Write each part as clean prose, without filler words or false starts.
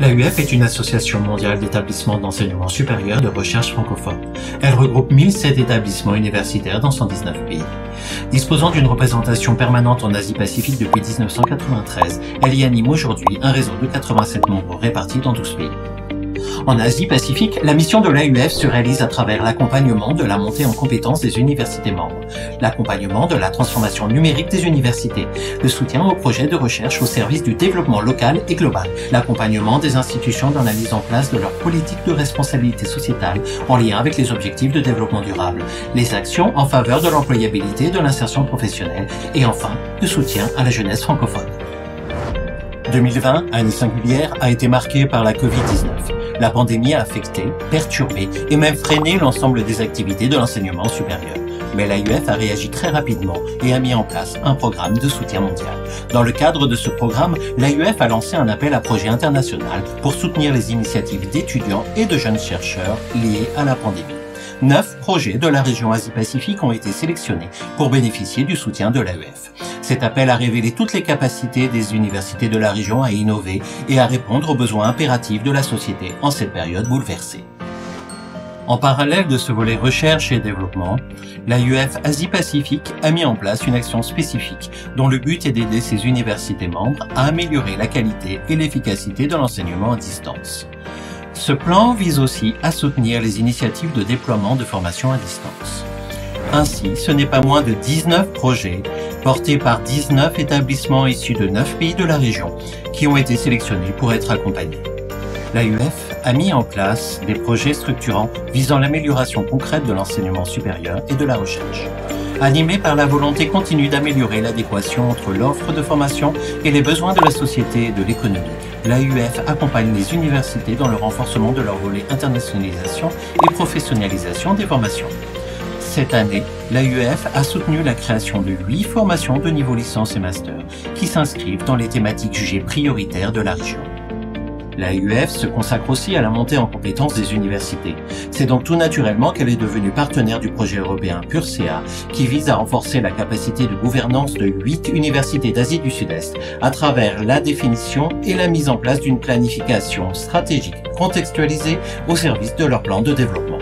L'AUF est une association mondiale d'établissements d'enseignement supérieur de recherche francophone. Elle regroupe 1007 établissements universitaires dans 119 pays. Disposant d'une représentation permanente en Asie-Pacifique depuis 1993, elle y anime aujourd'hui un réseau de 87 membres répartis dans 12 pays. En Asie-Pacifique, la mission de l'AUF se réalise à travers l'accompagnement de la montée en compétences des universités membres, l'accompagnement de la transformation numérique des universités, le soutien aux projets de recherche au service du développement local et global, l'accompagnement des institutions dans la mise en place de leur politique de responsabilité sociétale en lien avec les objectifs de développement durable, les actions en faveur de l'employabilité et de l'insertion professionnelle et enfin, le soutien à la jeunesse francophone. 2020, année singulière, a été marquée par la Covid-19. La pandémie a affecté, perturbé et même freiné l'ensemble des activités de l'enseignement supérieur. Mais l'AUF a réagi très rapidement et a mis en place un programme de soutien mondial. Dans le cadre de ce programme, l'AUF a lancé un appel à projet international pour soutenir les initiatives d'étudiants et de jeunes chercheurs liées à la pandémie. 9 projets de la région Asie-Pacifique ont été sélectionnés pour bénéficier du soutien de l'AUF. Cet appel a révélé toutes les capacités des universités de la région à innover et à répondre aux besoins impératifs de la société en cette période bouleversée. En parallèle de ce volet recherche et développement, l'AUF Asie-Pacifique a mis en place une action spécifique dont le but est d'aider ses universités membres à améliorer la qualité et l'efficacité de l'enseignement à distance. Ce plan vise aussi à soutenir les initiatives de déploiement de formation à distance. Ainsi, ce n'est pas moins de 19 projets portés par 19 établissements issus de 9 pays de la région qui ont été sélectionnés pour être accompagnés. L'AUF a mis en place des projets structurants visant l'amélioration concrète de l'enseignement supérieur et de la recherche. Animé par la volonté continue d'améliorer l'adéquation entre l'offre de formation et les besoins de la société et de l'économie, l'AUF accompagne les universités dans le renforcement de leur volet internationalisation et professionnalisation des formations. Cette année, l'AUF a soutenu la création de 8 formations de niveau licence et master qui s'inscrivent dans les thématiques jugées prioritaires de la région. L'AUF se consacre aussi à la montée en compétences des universités. C'est donc tout naturellement qu'elle est devenue partenaire du projet européen PURSEA qui vise à renforcer la capacité de gouvernance de 8 universités d'Asie du Sud-Est à travers la définition et la mise en place d'une planification stratégique contextualisée au service de leur plan de développement.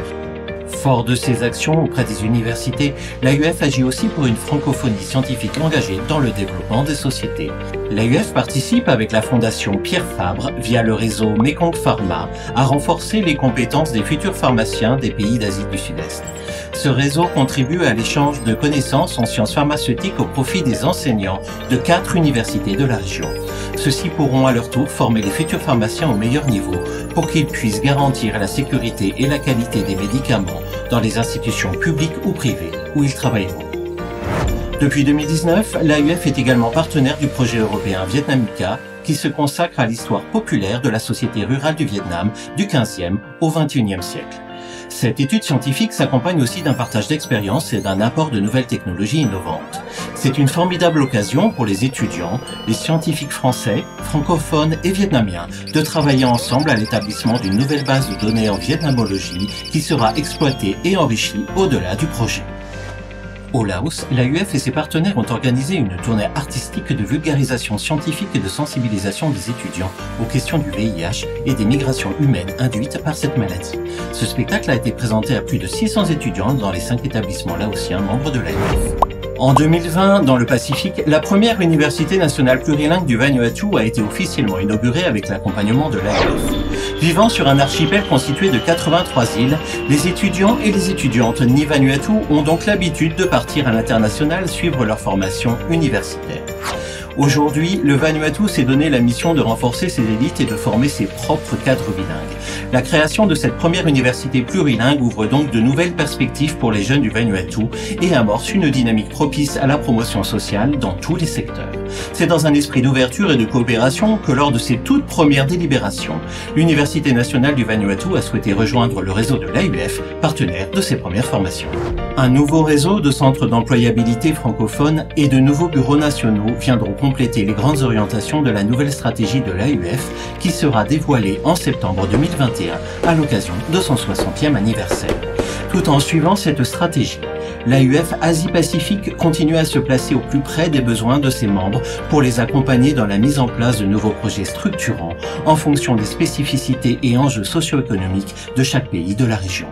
Fort de ses actions auprès des universités, l'AUF agit aussi pour une francophonie scientifique engagée dans le développement des sociétés. L'AUF participe avec la fondation Pierre Fabre, via le réseau Mekong Pharma, à renforcer les compétences des futurs pharmaciens des pays d'Asie du Sud-Est. Ce réseau contribue à l'échange de connaissances en sciences pharmaceutiques au profit des enseignants de 4 universités de la région. Ceux-ci pourront à leur tour former les futurs pharmaciens au meilleur niveau pour qu'ils puissent garantir la sécurité et la qualité des médicaments dans les institutions publiques ou privées où ils travailleront. Depuis 2019, l'AUF est également partenaire du projet européen Vietnamica qui se consacre à l'histoire populaire de la société rurale du Vietnam du XVe au XXIe siècle. Cette étude scientifique s'accompagne aussi d'un partage d'expériences et d'un apport de nouvelles technologies innovantes. C'est une formidable occasion pour les étudiants, les scientifiques français, francophones et vietnamiens de travailler ensemble à l'établissement d'une nouvelle base de données en vietnamologie qui sera exploitée et enrichie au-delà du projet. Au Laos, l'AUF et ses partenaires ont organisé une tournée artistique de vulgarisation scientifique et de sensibilisation des étudiants aux questions du VIH et des migrations humaines induites par cette maladie. Ce spectacle a été présenté à plus de 600 étudiants dans les 5 établissements laotiens membres de l'AUF. En 2020, dans le Pacifique, la première université nationale plurilingue du Vanuatu a été officiellement inaugurée avec l'accompagnement de l'AUF. Vivant sur un archipel constitué de 83 îles, les étudiants et les étudiantes Ni Vanuatu ont donc l'habitude de partir à l'international suivre leur formation universitaire. Aujourd'hui, le Vanuatu s'est donné la mission de renforcer ses élites et de former ses propres cadres bilingues. La création de cette première université plurilingue ouvre donc de nouvelles perspectives pour les jeunes du Vanuatu et amorce une dynamique propice à la promotion sociale dans tous les secteurs. C'est dans un esprit d'ouverture et de coopération que lors de ses toutes premières délibérations, l'Université nationale du Vanuatu a souhaité rejoindre le réseau de l'AUF, partenaire de ses premières formations. Un nouveau réseau de centres d'employabilité francophones et de nouveaux bureaux nationaux viendront compléter les grandes orientations de la nouvelle stratégie de l'AUF qui sera dévoilée en septembre 2021 à l'occasion de son 60e anniversaire. Tout en suivant cette stratégie, L'AUF Asie-Pacifique continue à se placer au plus près des besoins de ses membres pour les accompagner dans la mise en place de nouveaux projets structurants en fonction des spécificités et enjeux socio-économiques de chaque pays de la région.